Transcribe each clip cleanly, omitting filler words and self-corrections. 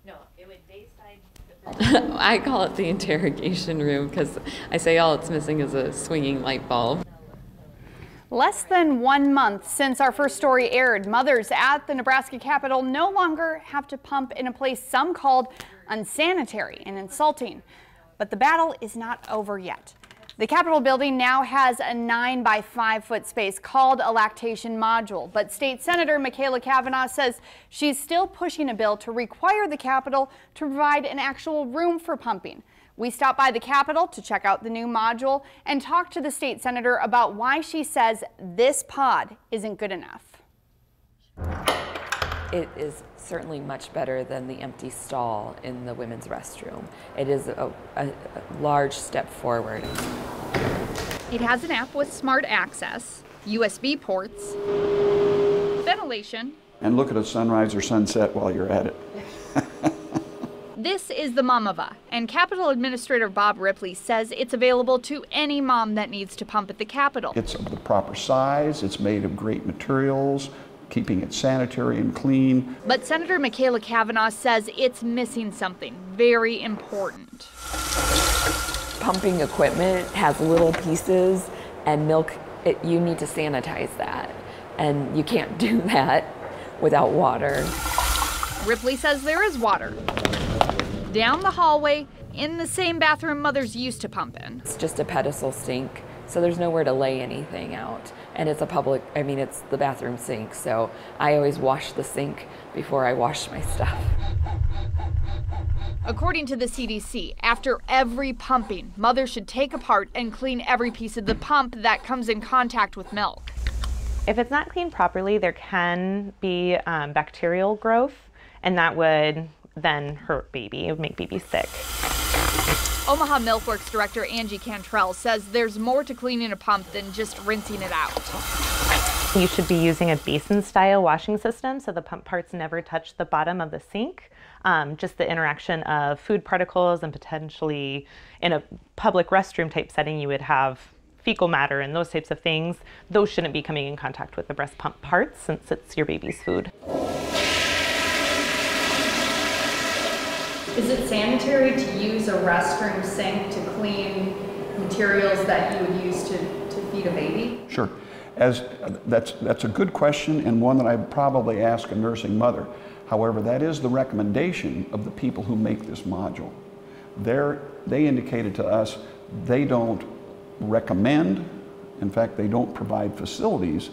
No, it would dayside. I call it the interrogation room because I say all it's missing is a swinging light bulb. Less than 1 month since our first story aired, mothers at the Nebraska Capitol no longer have to pump in a place some called unsanitary and insulting. But the battle is not over yet. The Capitol building now has a 9 by 5 foot space called a lactation module, but State Senator Michaela Cavanaugh says she's still pushing a bill to require the Capitol to provide an actual room for pumping. We stopped by the Capitol to check out the new module and talk to the state senator about why she says this pod isn't good enough. It is certainly much better than the empty stall in the women's restroom. It is a large step forward. It has an app with smart access, USB ports, ventilation, and look at a sunrise or sunset while you're at it. This is the Momova, and Capitol Administrator Bob Ripley says it's available to any mom that needs to pump at the Capitol. It's of the proper size, it's made of great materials, keeping it sanitary and clean. But Senator Michaela Cavanaugh says it's missing something very important. Pumping equipment has little pieces, and milk, you need to sanitize that. And you can't do that without water. Ripley says there is water. Down the hallway, in the same bathroom mothers used to pump in. It's just a pedestal sink, so there's nowhere to lay anything out. And it's it's the bathroom sink, so I always wash the sink before I wash my stuff. According to the CDC, after every pumping, mothers should take apart and clean every piece of the pump that comes in contact with milk. If it's not cleaned properly, there can be bacterial growth, and that would then hurt baby. It would make baby sick. Omaha Milkworks director Angie Cantrell says there's more to cleaning a pump than just rinsing it out. You should be using a basin-style washing system so the pump parts never touch the bottom of the sink. Just the interaction of food particles and potentially in a public restroom type setting you would have fecal matter and those types of things. Those shouldn't be coming in contact with the breast pump parts since it's your baby's food. Is it sanitary to use a restroom sink to clean materials that you would use to feed a baby? Sure. That's a good question, and one that I'd probably ask a nursing mother. However, that is the recommendation of the people who make this module. They indicated to us they don't recommend, in fact, they don't provide facilities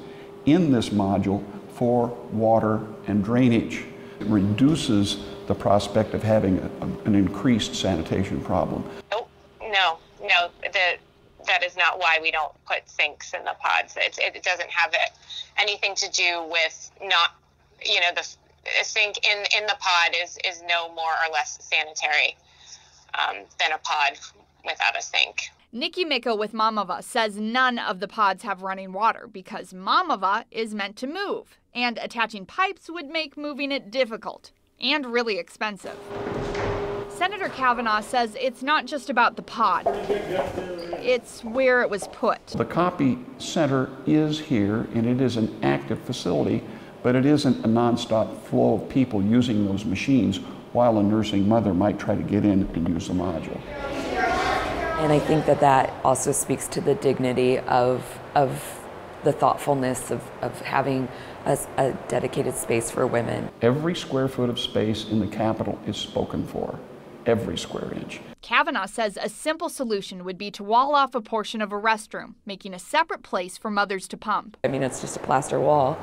in this module for water and drainage. It reduces the prospect of having an increased sanitation problem. Oh, no, that is not why we don't put sinks in the pods. It doesn't have anything to do with not, the sink in the pod is no more or less sanitary than a pod without a sink. Nikki Micko with Momova says none of the pods have running water because Momova is meant to move, and attaching pipes would make moving it difficult and really expensive. Senator Cavanaugh says it's not just about the pod, it's where it was put. The copy center is here, and it is an active facility, but it isn't a nonstop flow of people using those machines while a nursing mother might try to get in and use the module. And I think that also speaks to the dignity of the thoughtfulness of having a dedicated space for women. Every square foot of space in the Capitol is spoken for, every square inch. Cavanaugh says a simple solution would be to wall off a portion of a restroom, making a separate place for mothers to pump. I mean, it's just a plaster wall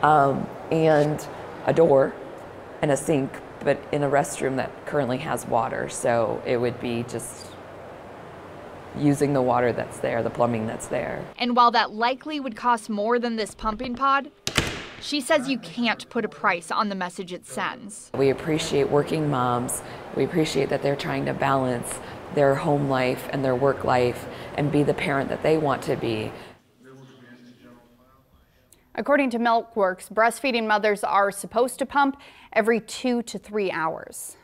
and a door and a sink, but in a restroom that currently has water. So it would be just using the water that's there, the plumbing that's there. And while that likely would cost more than this pumping pod, she says you can't put a price on the message it sends. We appreciate working moms. We appreciate that they're trying to balance their home life and their work life and be the parent that they want to be. According to Milkworks, breastfeeding mothers are supposed to pump every 2 to 3 hours.